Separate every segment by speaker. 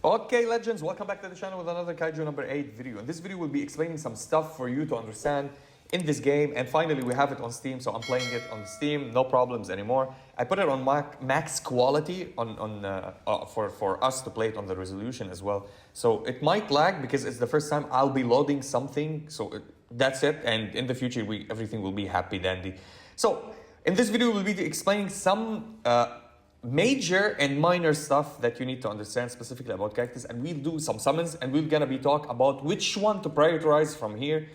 Speaker 1: Okay, legends, welcome back to the channel with another Kaiju number 8 video. In this video, we'll be explaining some stuff for you to understand in this game. And finally, we have it on Steam, so I'm playing it on Steam, no problems anymore. I put it on max quality for us to play it on the resolution as well. So it might lag because it's the first time I'll be loading something. So that's it. And in the future, everything will be happy dandy. So in this video, we'll be explaining some major and minor stuff that you need to understand specifically about characters, and we'll do some summons, and we're gonna be talk about which one to prioritize from here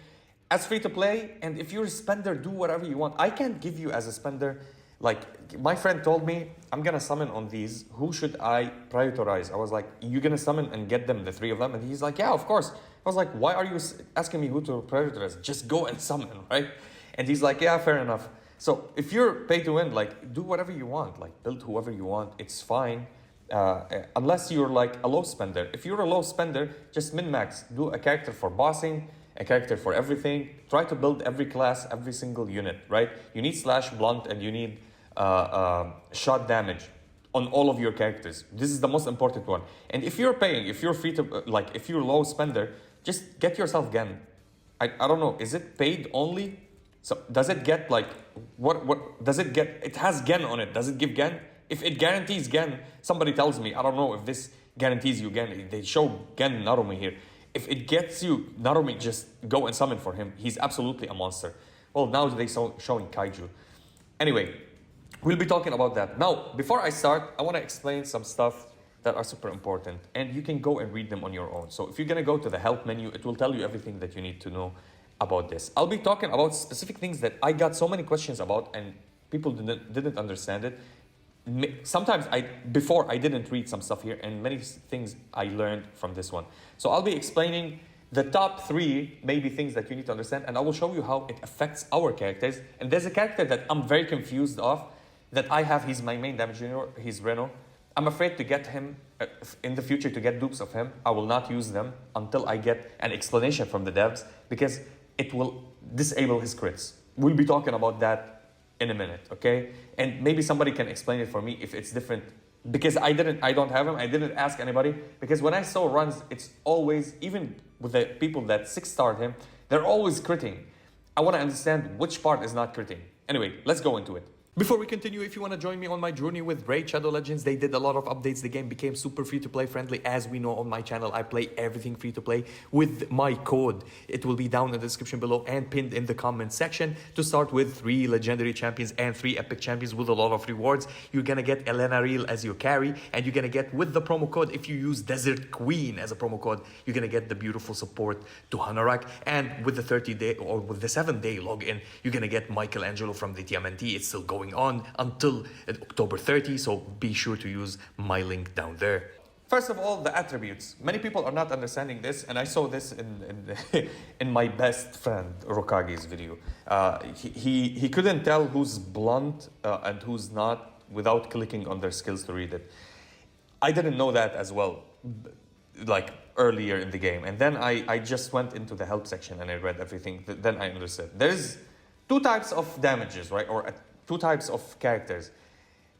Speaker 1: as free to play. And if you're a spender, do whatever you want. I can't give you as a spender, like my friend told me, I'm gonna summon on these, who should I prioritize? I was like, you're gonna summon and get them, the 3 of them? And he's like, yeah, of course. I was like, why are you asking me who to prioritize? Just go and summon, right? And he's like, yeah, fair enough. So if you're pay to win, like do whatever you want, like build whoever you want, it's fine. Unless you're like a low spender. If you're a low spender, just min-max. Do a character for bossing, a character for everything. Try to build every class, every single unit, right? You need slash, blunt, and you need shot damage on all of your characters. This is the most important one. And if you're paying, if you're free to, like if you're low spender, just get yourself Gen. I don't know, is it paid only? So does it get like, what does it get? It has Gen on it. Does it give Gen? If it guarantees Gen, somebody tells me, I don't know if this guarantees you Gen. They show Gen Narumi here. If it gets you Narumi, just go and summon for him. He's absolutely a monster. Well, now they're showing Kaiju. Anyway, we'll be talking about that. Now, before I start, I want to explain some stuff that are super important. And you can go and read them on your own. So if you're going to go to the help menu, it will tell you everything that you need to know about this. I'll be talking about specific things that I got so many questions about and people didn't understand it. Sometimes before I didn't read some stuff here, and many things I learned from this one. So I'll be explaining the top 3 maybe things that you need to understand, and I will show you how it affects our characters. And there's a character that I'm very confused of that I have. He's my main damage dealer. He's Reno. I'm afraid to get him in the future, to get dupes of him. I will not use them until I get an explanation from the devs, because it will disable his crits. We'll be talking about that in a minute, okay? And maybe somebody can explain it for me if it's different, because I don't have him. I didn't ask anybody, because when I saw runs, it's always, even with the people that 6-starred him, they're always critting. I want to understand which part is not critting. Anyway, let's go into it. Before we continue, if you want to join me on my journey with Raid Shadow Legends, they did a lot of updates. The game became super free-to-play friendly. As we know on my channel, I play everything free-to-play with my code. It will be down in the description below and pinned in the comment section. To start with 3 legendary champions and 3 epic champions with a lot of rewards. You're gonna get Elenaril as your carry, and you're gonna get, with the promo code, if you use Desert Queen as a promo code, you're gonna get the beautiful support to Hanarak. And with the 30-day or with the 7-day login, you're gonna get Michelangelo from the TMNT. It's still going on until October 30, so be sure to use my link down there. First of all, the attributes. Many people are not understanding this, and I saw this in my best friend Rokage's video. He couldn't tell who's blunt and who's not without clicking on their skills to read it. I didn't know that as well, like earlier in the game, and then I just went into the help section and I read everything. Then I understood. There's 2 types of damages, right? Or 2 types of characters.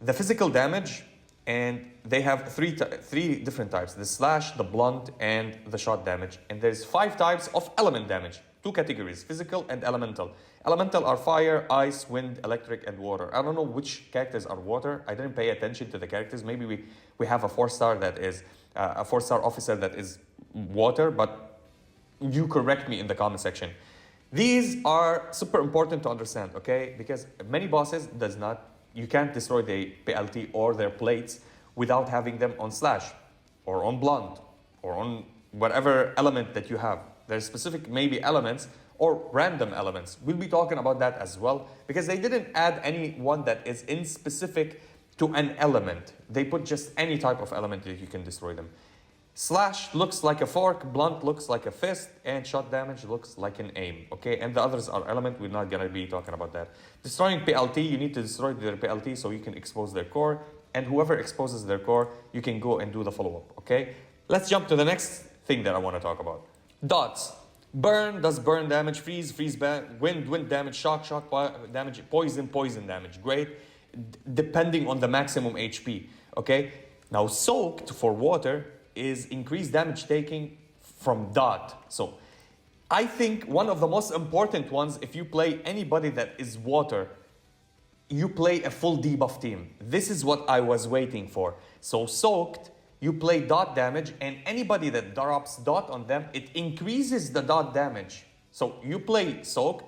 Speaker 1: The physical damage, and they have 3 different types: the slash, the blunt, and the shot damage. And there's 5 types of element damage. 2 categories: physical and elemental. Elemental are fire, ice, wind, electric, and water. I don't know which characters are water. I didn't pay attention to the characters. Maybe we have a 4-star that is a 4-star officer that is water, but you correct me in the comment section. These are super important to understand, okay? Because many bosses you can't destroy the PLT or their plates without having them on slash or on blunt or on whatever element that you have. There's specific maybe elements or random elements. We'll be talking about that as well, because they didn't add any one that is in specific to an element. They put just any type of element that you can destroy them. Slash looks like a fork, blunt looks like a fist, and shot damage looks like an aim, okay? And the others are element. We're not gonna be talking about that. Destroying PLT, you need to destroy their PLT so you can expose their core, and whoever exposes their core, you can go and do the follow-up, okay? Let's jump to the next thing that I want to talk about. Dots. Burn does burn damage, freeze wind damage, shock damage, poison damage. Great, depending on the maximum HP, okay? Now soaked for water is increased damage taking from dot. So I think one of the most important ones, if you play anybody that is water, you play a full debuff team. This is what I was waiting for. So soaked, you play dot damage, and anybody that drops dot on them, it increases the dot damage. So you play soaked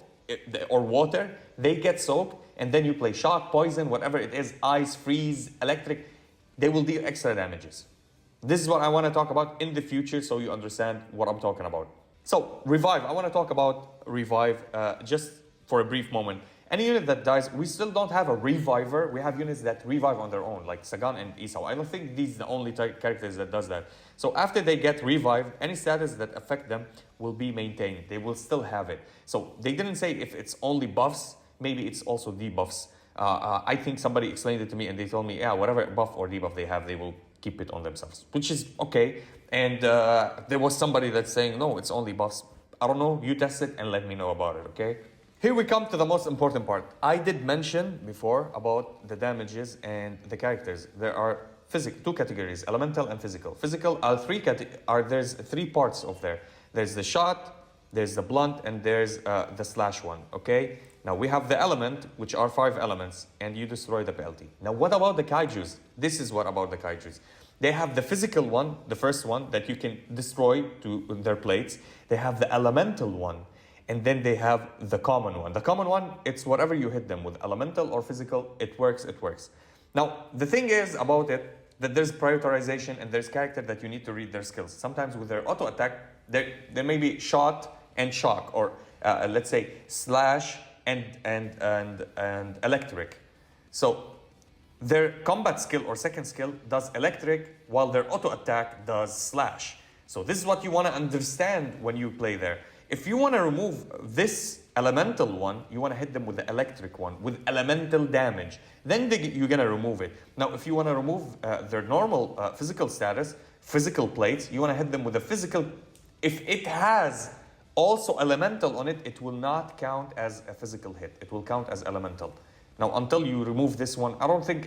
Speaker 1: or water, they get soaked, and then you play shock, poison, whatever it is, ice, freeze, electric, they will deal extra damages. This is what I want to talk about in the future so you understand what I'm talking about. So revive, I want to talk about revive just for a brief moment. Any unit that dies, we still don't have a reviver. We have units that revive on their own, like Sagan and Isao. I don't think these are the only characters that does that. So after they get revived, any status that affect them will be maintained. They will still have it. So they didn't say if it's only buffs, maybe it's also debuffs. I think somebody explained it to me and they told me, yeah, whatever buff or debuff they have, they will keep it on themselves, which is okay. And there was somebody that's saying, no, it's only buffs. I don't know, you test it and let me know about it, okay? Here we come to the most important part. I did mention before about the damages and the characters. There are two categories, elemental and physical. Physical are there's three parts of there. There's the shot, there's the blunt, and there's the slash one, okay? Now we have the element, which are 5 elements, and you destroy the penalty. Now what about the kaijus? This is what about the kaijus. They have the physical one, the first one, that you can destroy to their plates. They have the elemental one, and then they have the common one. The common one, it's whatever you hit them with, elemental or physical, it works, it works. Now, the thing is about it, that there's prioritization and there's character that you need to read their skills. Sometimes with their auto attack, there may be shot and shock, or let's say slash and electric. So their combat skill or second skill does electric, while their auto attack does slash. So this is what you want to understand when you play there. If you want to remove this elemental one, you want to hit them with the electric one, with elemental damage. Then you're going to remove it. Now, if you want to remove their normal physical status, physical plates, you want to hit them with a physical. If it has also elemental on it, it will not count as a physical hit. It will count as elemental. Now, until you remove this one, I don't think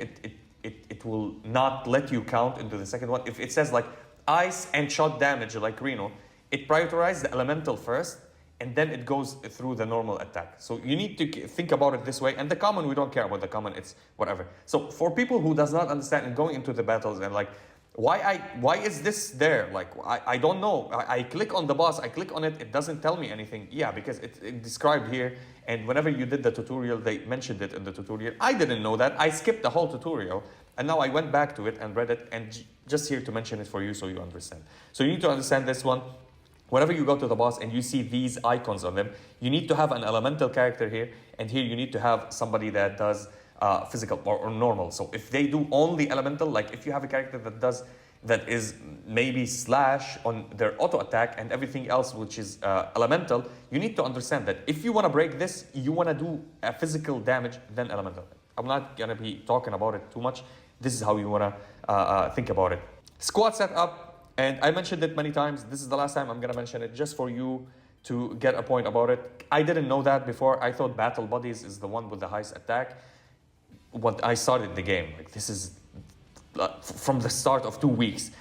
Speaker 1: it will not let you count into the second one. If it says like ice and shot damage, like Reno, it prioritizes the elemental first, and then it goes through the normal attack. So you need to think about it this way. And the common, we don't care about the common, it's whatever. So for people who does not understand and going into the battles and like, why is this there? Like, I don't know. I click on the boss, I click on it, it doesn't tell me anything. Yeah, because it's described here. And whenever you did the tutorial, they mentioned it in the tutorial. I didn't know that. I skipped the whole tutorial. And now I went back to it and read it, and just here to mention it for you so you understand. So you need to understand this one. Whenever you go to the boss and you see these icons on them, you need to have an elemental character here, and here you need to have somebody that does physical or normal. So if they do only elemental, like if you have a character that is maybe slash on their auto attack and everything else which is elemental, you need to understand that if you want to break this, you want to do a physical damage, then elemental. I'm not going to be talking about it too much. This is how you want to think about it. Squad setup. And I mentioned it many times. This is the last time I'm going to mention it just for you to get a point about it. I didn't know that before. I thought Battle Buddies is the one with the highest attack. When I started the game, like this is from the start of 2 weeks.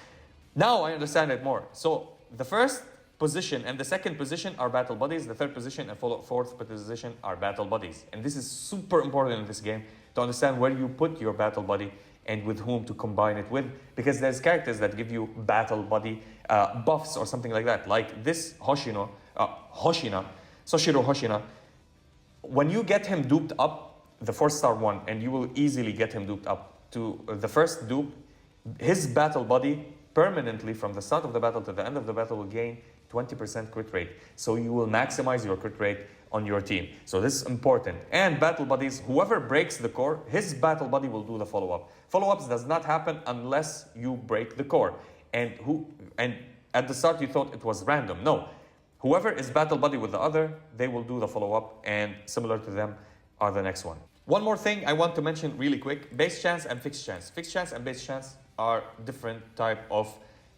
Speaker 1: Now I understand it more. So the first position and the second position are Battle Buddies. The third position and fourth position are Battle Buddies. And this is super important in this game to understand where you put your Battle Buddy and with whom to combine it with, because there's characters that give you battle buddy buffs or something like that. Like this Soshiro Hoshina. When you get him duped up, the 4-star one, and you will easily get him duped up to the first dupe, his battle buddy permanently from the start of the battle to the end of the battle will gain 20% crit rate. So you will maximize your crit rate on your team. So this is important. And battle buddies, whoever breaks the core, his battle buddy will do the follow-up. Follow-ups does not happen unless you break the core. And at the start you thought it was random. No. Whoever is battle buddy with the other, they will do the follow-up, and similar to them are the next one. One more thing I want to mention really quick, base chance and fixed chance. Fixed chance and base chance are different type of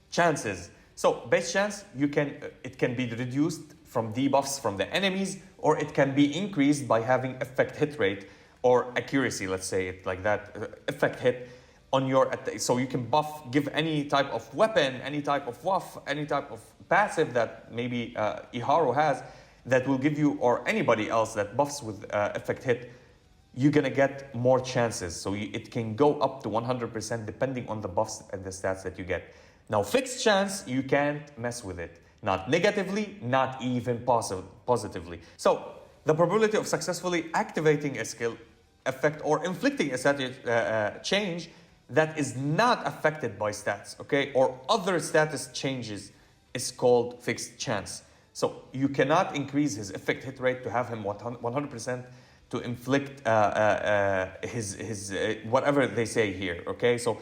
Speaker 1: chances. So base chance, it can be reduced from debuffs from the enemies, or it can be increased by having effect hit rate or accuracy, let's say it like that, effect hit. on your so you can buff, give any type of weapon, any type of waff, any type of passive that maybe Iharu has that will give you, or anybody else that buffs with effect hit, you're gonna get more chances. So it can go up to 100% depending on the buffs and the stats that you get. Now, fixed chance, you can't mess with it. Not negatively, not even positively. So the probability of successfully activating a skill effect or inflicting a status change that is not affected by stats, okay, or other status changes is called fixed chance. So you cannot increase his effect hit rate to have him 100% to inflict his whatever they say here, okay? So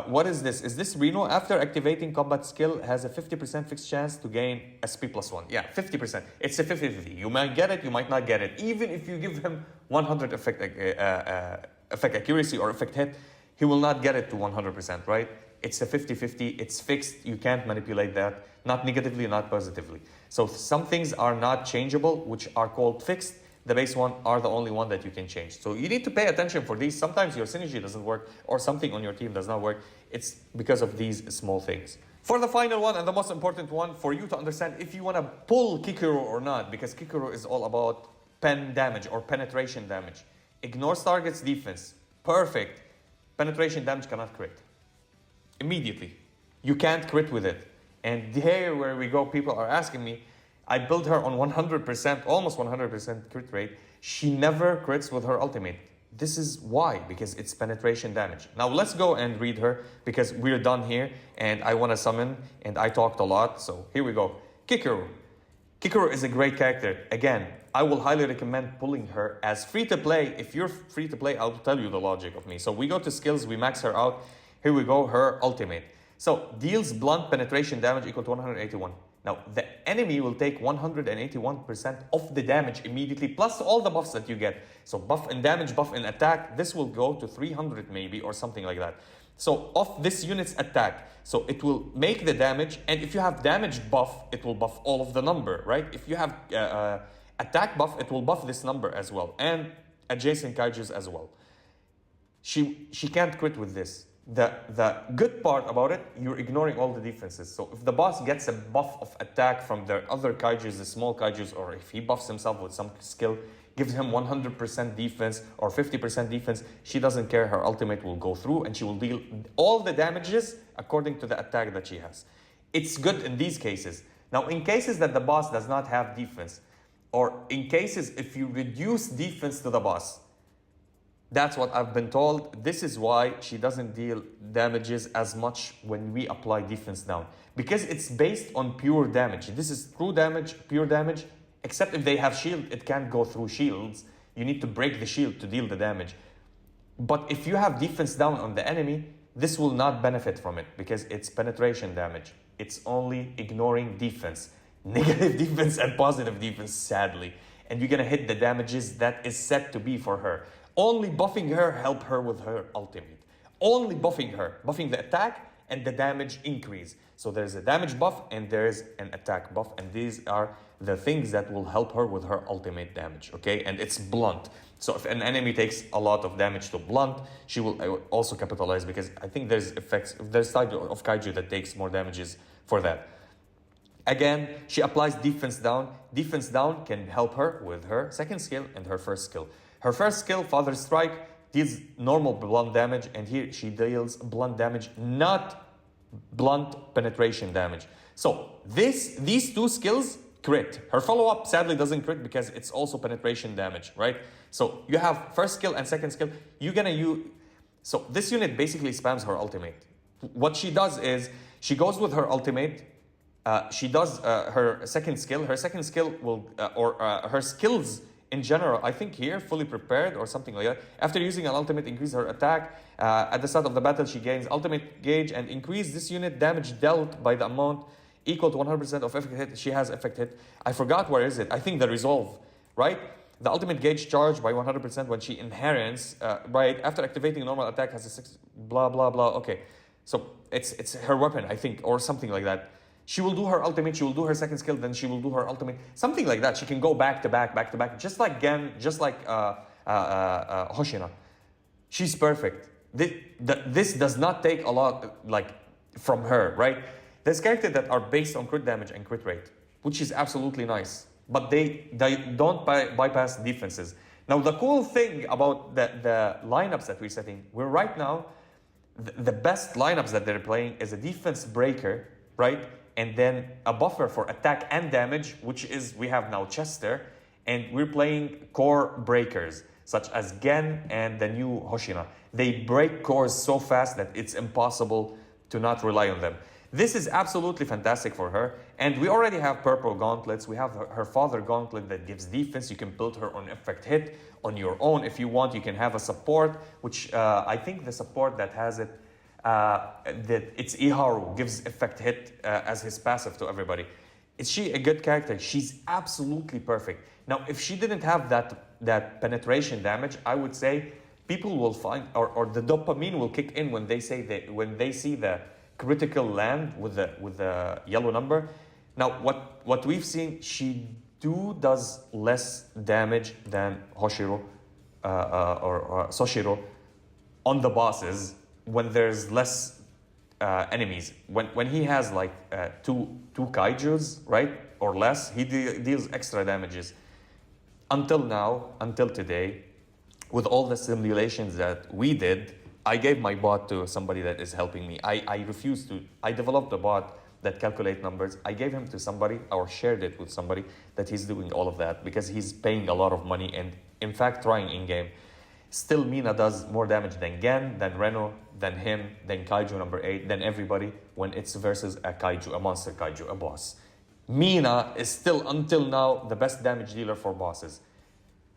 Speaker 1: what is this? Is this Reno? After activating combat skill, has a 50% fixed chance to gain SP +1. Yeah, 50%. It's a 50-50. You might get it, you might not get it. Even if you give him 100 effect accuracy or effect hit, he will not get it to 100%, right? It's a 50-50. It's fixed. You can't manipulate that. Not negatively, not positively. So some things are not changeable, which are called fixed. The base one are the only one that you can change. So you need to pay attention for these. Sometimes your synergy doesn't work or something on your team does not work. It's because of these small things. For the final one and the most important one for you to understand if you want to pull Kikoru or not, because Kikoru is all about pen damage or penetration damage. Ignores target's defense. Perfect. Penetration damage cannot crit. Immediately. You can't crit with it. And here where we go, people are asking me, I built her on 100%, almost 100% crit rate. She never crits with her ultimate. This is why, because it's penetration damage. Now let's go and read her because we're done here and I want to summon and I talked a lot. So here we go. Kikoru. Kikoru is a great character. Again, I will highly recommend pulling her as free to play. If you're free to play, I'll tell you the logic of me. So we go to skills, we max her out. Here we go, her ultimate. So deals blunt penetration damage equal to 181. Now, the enemy will take 181% of the damage immediately, plus all the buffs that you get. So buff in damage, buff in attack, this will go to 300 maybe, or something like that. So of this unit's attack, so it will make the damage, and if you have damage buff, it will buff all of the number, right? If you have attack buff, it will buff this number as well, and adjacent kaijus as well. She can't crit with this. The good part about it, you're ignoring all the defenses. So if the boss gets a buff of attack from the other kaijus, the small kaijus, or if he buffs himself with some skill, gives him 100% defense or 50% defense, she doesn't care. Her ultimate will go through and she will deal all the damages according to the attack that she has. It's good in these cases. Now, in cases that the boss does not have defense, or in cases if you reduce defense to the boss, that's what I've been told. This is why she doesn't deal damages as much when we apply defense down. Because it's based on pure damage. This is true damage, pure damage, except if they have shield, it can't go through shields. You need to break the shield to deal the damage. But if you have defense down on the enemy, this will not benefit from it because it's penetration damage. It's only ignoring defense. Negative defense and positive defense, sadly. And you're gonna hit the damages that is set to be for her. Only buffing her help her with her ultimate. Only buffing her, buffing the attack and the damage increase. So there's a damage buff and there's an attack buff, and these are the things that will help her with her ultimate damage, okay? And it's blunt. So if an enemy takes a lot of damage to blunt, she will also capitalize because I think there's effects, there's type of kaiju that takes more damages for that. Again, she applies defense down. Defense down can help her with her second skill and her first skill. Her first skill, Father Strike, deals normal blunt damage, and here she deals blunt damage, not blunt penetration damage. So these two skills crit. Her follow-up sadly doesn't crit because it's also penetration damage, right? So you have first skill and second skill. You're gonna use, so this unit basically spams her ultimate. What she does is she goes with her ultimate. She does her second skill. Her second skill will, her skills in general, I think here, fully prepared or something like that. After using an ultimate, increase her attack. At the start of the battle, she gains ultimate gauge and increase this unit damage dealt by the amount equal to 100% of effect hit. She has effect hit. I forgot where is it. I think the resolve, right? The ultimate gauge charged by 100% when she inherits, right? After activating normal attack has a 6, blah, blah, blah. Okay, so it's her weapon, I think, or something like that. She will do her ultimate, she will do her second skill, then she will do her ultimate. Something like that. She can go back to back, just like Gen, just like Hoshina. She's perfect. This does not take a lot like from her, right? There's characters that are based on crit damage and crit rate, which is absolutely nice, but they don't bypass defenses. Now, the cool thing about the lineups that we're setting, we're right now, the best lineups that they're playing is a defense breaker, right? And then a buffer for attack and damage, which is, we have now Chester, and we're playing core breakers, such as Gen and the new Hoshina. They break cores so fast that it's impossible to not rely on them. This is absolutely fantastic for her. And we already have purple gauntlets. We have her father gauntlet that gives defense. You can build her on effect hit on your own. If you want, you can have a support, which I think the support that has it, that it's Iharu, gives effect hit as his passive to everybody. Is she a good character? She's absolutely perfect. Now, if she didn't have that penetration damage, I would say people will find, or the dopamine will kick in when they see the critical land with the yellow number. Now, what we've seen, she does less damage than Hoshiro or Soshiro on the bosses when there's less enemies. When he has like two kaijus, right, or less, he deals extra damages. Until now, until today, with all the simulations that we did, I gave my bot to somebody that is helping me. I refused to. I developed a bot that calculate numbers. I gave him to somebody or shared it with somebody that he's doing all of that because he's paying a lot of money and in fact trying in-game. Still, Mina does more damage than Gen, than Reno, than him, than Kaiju number 8, than everybody when it's versus a Kaiju, a monster Kaiju, a boss. Mina is still, until now, the best damage dealer for bosses.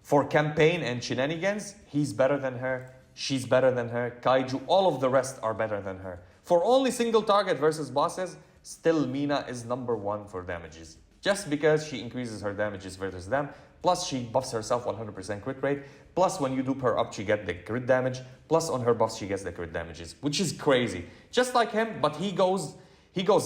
Speaker 1: For campaign and shenanigans, he's better than her. She's better than her. Kaiju, all of the rest are better than her. For only single target versus bosses, still Mina is number 1 for damages. Just because she increases her damages versus them, plus she buffs herself 100% crit rate, plus when you dupe her up, she gets the crit damage, plus on her buffs, she gets the crit damages, which is crazy. Just like him, but he goes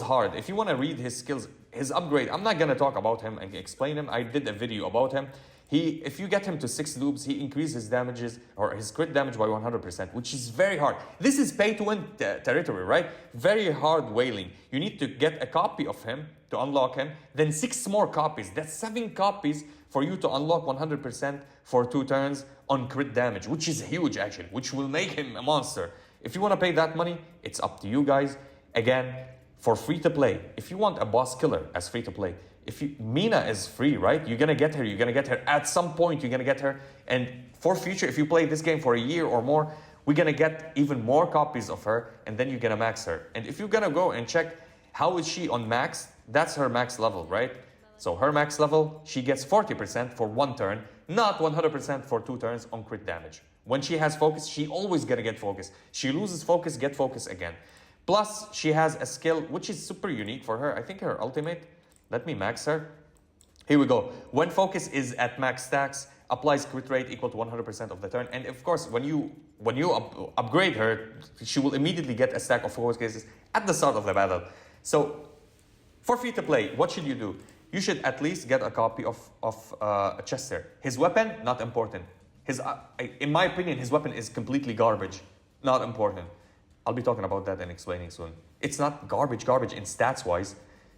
Speaker 1: hard. If you want to read his skills, his upgrade, I'm not going to talk about him and explain him. I did a video about him. If you get him to 6 loops, he increases his damages or his crit damage by 100%, which is very hard. This is pay to win territory, right? Very hard whaling. You need to get a copy of him to unlock him, then 6 more copies. That's 7 copies for you to unlock 100% for 2 turns on crit damage, which is huge actually, which will make him a monster. If you want to pay that money, it's up to you guys. Again, for free to play. If you want a boss killer as free to play, Mina is free, right? You're gonna get her at some point. You're gonna get her, and for future, if you play this game for a year or more, we're gonna get even more copies of her, and then you're gonna max her. And if you're gonna go and check how is she on max, that's her max level, right? So her max level, she gets 40% for 1 turn, not 100% for 2 turns on crit damage. When she has focus, she always gonna get focus. She loses focus, get focus again. Plus, she has a skill which is super unique for her. I think her ultimate. Let me max her. Here we go. When focus is at max stacks, applies crit rate equal to 100% of the turn. And of course, when you upgrade her, she will immediately get a stack of focus cases at the start of the battle. So, for free to play, what should you do? You should at least get a copy of Chester. His weapon, not important. In my opinion, his weapon is completely garbage. Not important. I'll be talking about that and explaining soon. It's not garbage in stats-wise,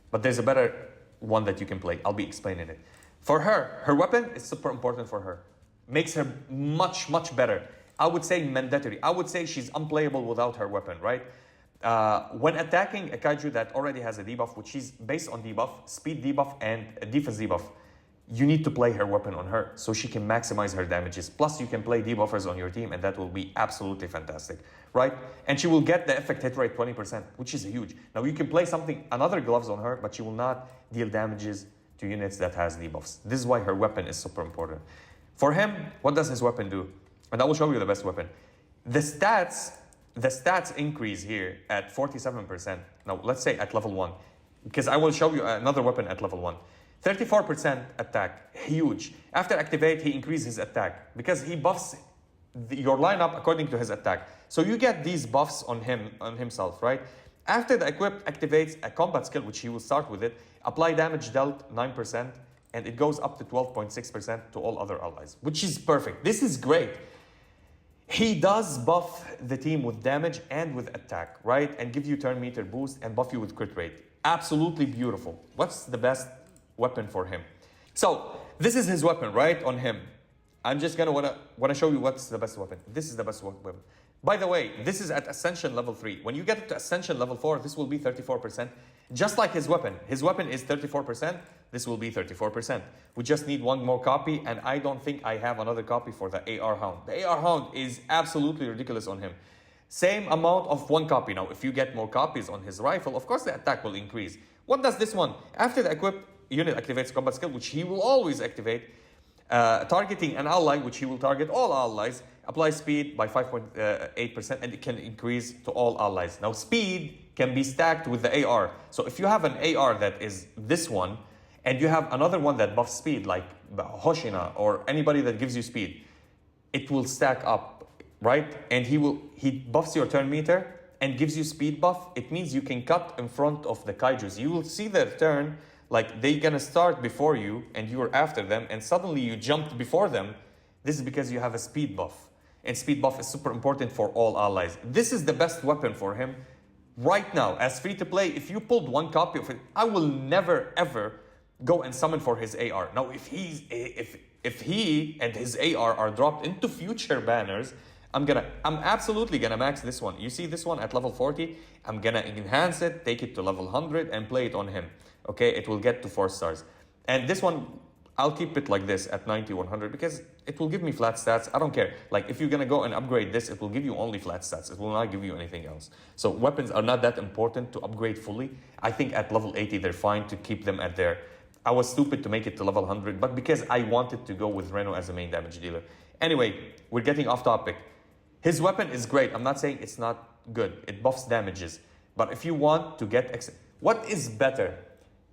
Speaker 1: but there's a better one that you can play. I'll be explaining it. For her weapon is super important for her. Makes her much, much better. I would say mandatory. I would say she's unplayable without her weapon, right? When attacking a kaiju that already has a debuff, which is based on debuff, speed debuff, and a defense debuff, you need to play her weapon on her so she can maximize her damages. Plus, you can play debuffers on your team, and that will be absolutely fantastic, right? And she will get the effect hit rate 20%, which is huge. Now, you can play another gloves on her, but she will not deal damages to units that has debuffs. This is why her weapon is super important. For him, what does his weapon do? And I will show you the best weapon. The stats increase here at 47%. Now, let's say at level 1, because I will show you another weapon at level 1. 34% attack, huge. After activate, he increases his attack because he buffs your lineup according to his attack. So you get these buffs on himself, right? After the equip activates a combat skill, which he will start with it, apply damage dealt 9%, and it goes up to 12.6% to all other allies, which is perfect. This is great. He does buff the team with damage and with attack, right? And give you turn meter boost and buff you with crit rate. Absolutely beautiful. What's the best weapon for him? So this is his weapon, right? On him. I'm just gonna wanna show you what's the best weapon. This is the best weapon. By the way, this is at Ascension level 3. When you get it to Ascension level 4, this will be 34%. Just like his weapon. His weapon is 34%. This will be 34%. We just need one more copy, and I don't think I have another copy for the AR Hound. The AR Hound is absolutely ridiculous on him. Same amount of one copy. Now, if you get more copies on his rifle, of course the attack will increase. What does this one? After the equipped unit activates combat skill, which he will always activate, targeting an ally, which he will target all allies, apply speed by 5.8%, and it can increase to all allies. Now, speed can be stacked with the AR. So if you have an AR that is this one, and you have another one that buffs speed, like Hoshina or anybody that gives you speed, it will stack up, right? And he buffs your turn meter and gives you speed buff. It means you can cut in front of the Kaijus. You will see their turn, like they're gonna start before you and you are after them, and suddenly you jumped before them. This is because you have a speed buff. And speed buff is super important for all allies. This is the best weapon for him right now. As free to play, if you pulled one copy of it, I will never ever go and summon for his AR. Now, if he and his AR are dropped into future banners, I'm absolutely gonna max this one. You see this one at level 40, I'm gonna enhance it, take it to level 100 and play it on him. Okay, it will get to 4 stars. And this one, I'll keep it like this at 90, 100 because it will give me flat stats. I don't care. Like if you're gonna go and upgrade this, it will give you only flat stats. It will not give you anything else. So weapons are not that important to upgrade fully. I think at level 80, they're fine to keep them at there. I was stupid to make it to level 100, but because I wanted to go with Reno as a main damage dealer. Anyway, we're getting off topic. His weapon is great. I'm not saying it's not good. It buffs damages. But if you want to get what is better?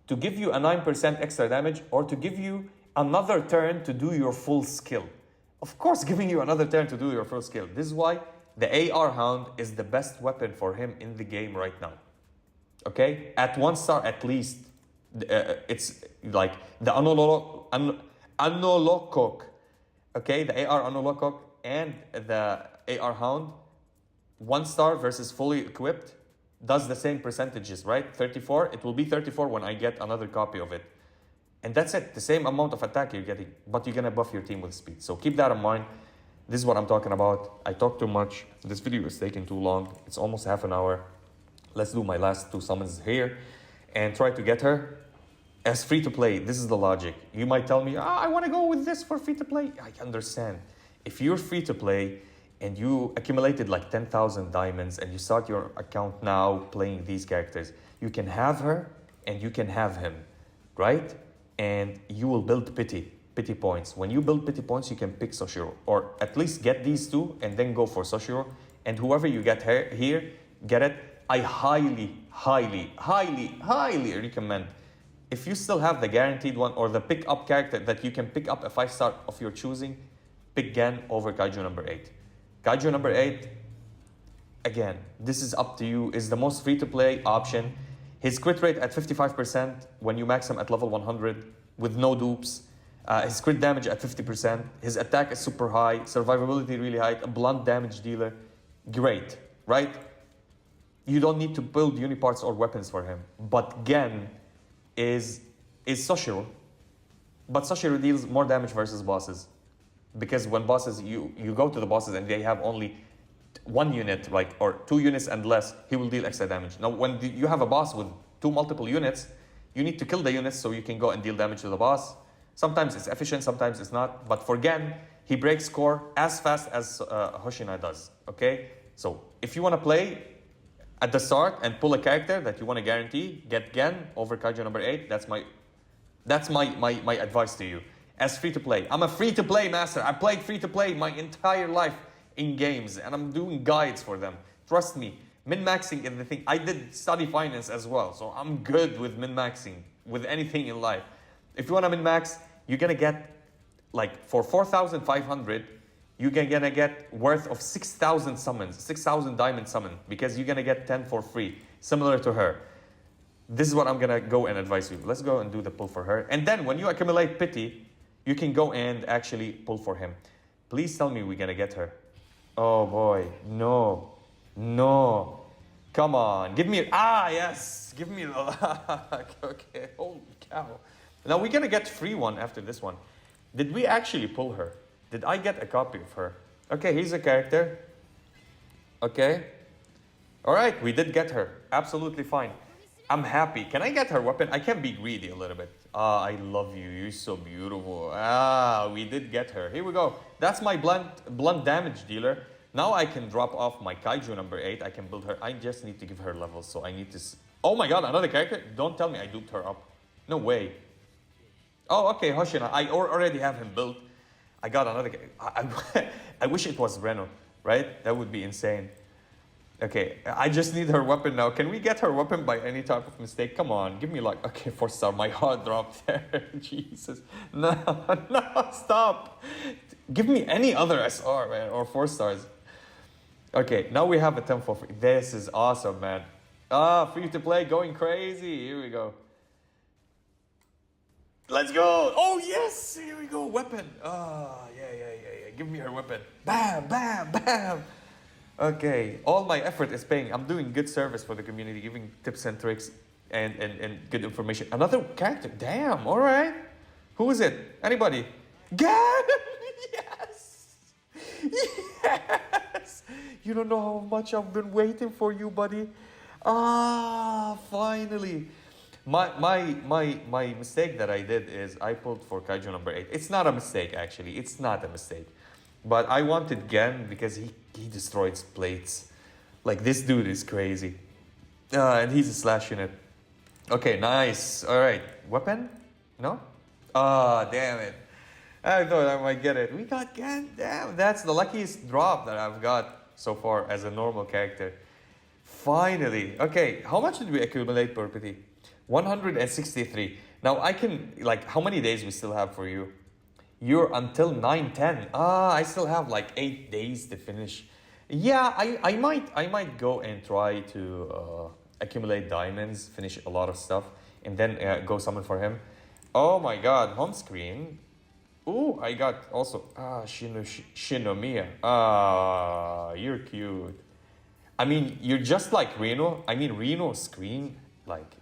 Speaker 1: To give you a 9% extra damage or to give you another turn to do your full skill? Of course, giving you another turn to do your full skill. This is why the AR Hound is the best weapon for him in the game right now. Okay? At 1 star at least. It's like the Anolokok, okay, the AR Anolokok and the AR Hound, 1 star versus fully equipped, does the same percentages, right? 34, it will be 34 when I get another copy of it. And that's it, the same amount of attack you're getting, but you're gonna buff your team with speed. So keep that in mind. This is what I'm talking about. I talk too much. This video is taking too long. It's almost half an hour. Let's do my last 2 summons here and try to get her. As free to play, this is the logic. You might tell me, I want to go with this for free to play. I understand. If you're free to play and you accumulated like 10,000 diamonds and you start your account now playing these characters, you can have her and you can have him, right? And you will build pity points. When you build pity points, you can pick Soshiro, or at least get these 2 and then go for Soshiro. And whoever you get here, get it. I highly recommend, if you still have the guaranteed one or the pick up character that you can pick up a 5 star of your choosing, pick Gen over Kaiju number 8. Kaiju number 8, again, this is up to you, is the most free to play option. His crit rate at 55% when you max him at level 100 with no dupes. His crit damage at 50%. His attack is super high. Survivability really high. A blunt damage dealer. Great, right? You don't need to build uniparts or weapons for him. But Gen is Soshiro. But Soshiro deals more damage versus bosses. Because when bosses, you go to the bosses and they have only 1 unit, like, or 2 units and less, he will deal extra damage. Now, when you have a boss with 2 multiple units, you need to kill the units so you can go and deal damage to the boss. Sometimes it's efficient, sometimes it's not. But for Gen, he breaks core as fast as Hoshina does, okay? So if you want to play at the start and pull a character that you want to guarantee, get Gen over Kaiju number 8. That's my advice to you. As free to play. I'm a free to play master. I played free to play my entire life in games and I'm doing guides for them. Trust me, min-maxing is the thing. I did study finance as well, so I'm good with min-maxing with anything in life. If you want to min-max, you're going to get, like, for 4,500, you're going to get worth of 6,000 summons, 6,000 diamond summon, because you're going to get 10 for free, similar to her. This is what I'm going to go and advise you. Let's go and do the pull for her. And then when you accumulate pity, you can go and actually pull for him. Please tell me we're going to get her. Oh boy, no, no. Come on, give me, yes, give me the luck. Okay, holy cow. Now we're gonna get free one after this one. Did we actually pull her? Did I get a copy of her? Okay, here's a character. Okay. All right, we did get her. Absolutely fine. I'm happy. Can I get her weapon? I can be greedy a little bit. I love you. You're so beautiful. We did get her. Here we go. That's my blunt damage dealer. Now I can drop off my Kaiju number 8. I can build her. I just need to give her levels, so I need to... Oh my god, another character? Don't tell me I duped her up. No way. Oh, okay, Hoshina. I already have him built. I got another... I wish it was Reno, right? That would be insane. Okay, I just need her weapon now. Can we get her weapon by any type of mistake? Come on, give me like... Okay, 4-star. My heart dropped there. Jesus. No, no, stop. Give me any other SR, man, or 4 stars. Okay, now we have a 10 for free. This is awesome, man. Free to play, going crazy. Here we go. Let's go. Oh, yes. Here we go. Weapon. Yeah. Give me her weapon. Bam, bam, bam. Okay. All my effort is paying. I'm doing good service for the community, giving tips and tricks and good information. Another character. Damn. All right. Who is it? Anybody? Gan. Yes. Yes. You don't know how much I've been waiting for you, buddy. Finally. My mistake that I did is I pulled for Kaiju number 8. It's not a mistake, actually. It's not a mistake. But I wanted Gen because he destroyed plates. Like, this dude is crazy. And he's a slash unit. Okay, nice. All right. Weapon? No? Damn it. I thought I might get it. We got Gen. Damn, that's the luckiest drop that I've got so far as a normal character. Finally. Okay, how much did we accumulate per pity? 163. Now I can, like, how many days we still have for you? You're until 9-10. I still have like 8 days to finish. Yeah, I might go and try to accumulate diamonds, finish a lot of stuff, and then go summon for him. Oh my god, home screen. Ooh, I got also Shinomiya. You're cute. I mean, you're just like Reno. I mean, Reno's screen, like,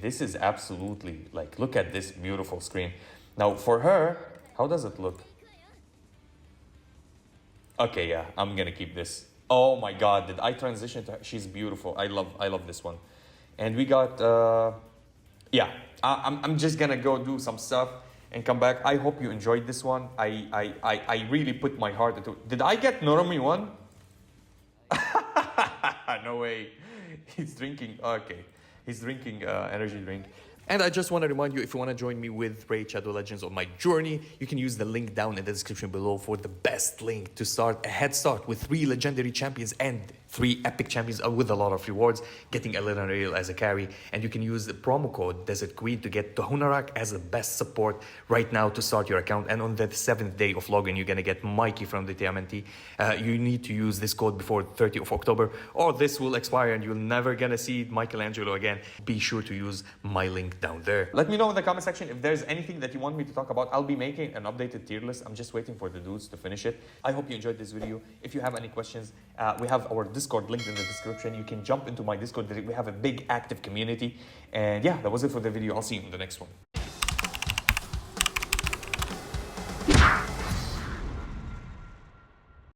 Speaker 1: this is absolutely, like, look at this beautiful screen. Now, for her, how does it look? Okay, yeah, I'm gonna keep this. Oh my god, did I transition to her? She's beautiful. I love this one. And we got, yeah, I'm just gonna go do some stuff and come back. I hope you enjoyed this one. I really put my heart into it. Did I get Norumi one? No way. He's drinking. Okay. He's drinking energy drink. And I just want to remind you, if you want to join me with Raid Shadow Legends on my journey, you can use the link down in the description below for the best link to start a head start with 3 legendary champions and 3 epic champions with a lot of rewards, getting Elenaril as a carry. And you can use the promo code Desert Queen to get Tohunarak as the best support right now to start your account. And on the 7th day of login, you're going to get Mikey from the TMNT. You need to use this code before 30th of October, or this will expire and you're never going to see Michelangelo again. Be sure to use my link down there. Let me know in the comment section if there's anything that you want me to talk about. I'll be making an updated tier list. I'm just waiting for the dudes to finish it. I hope you enjoyed this video. If you have any questions, we have our Discord linked in the description. You can jump into my Discord. We have a big active community. And yeah, that was it for the video. I'll see you in the next one.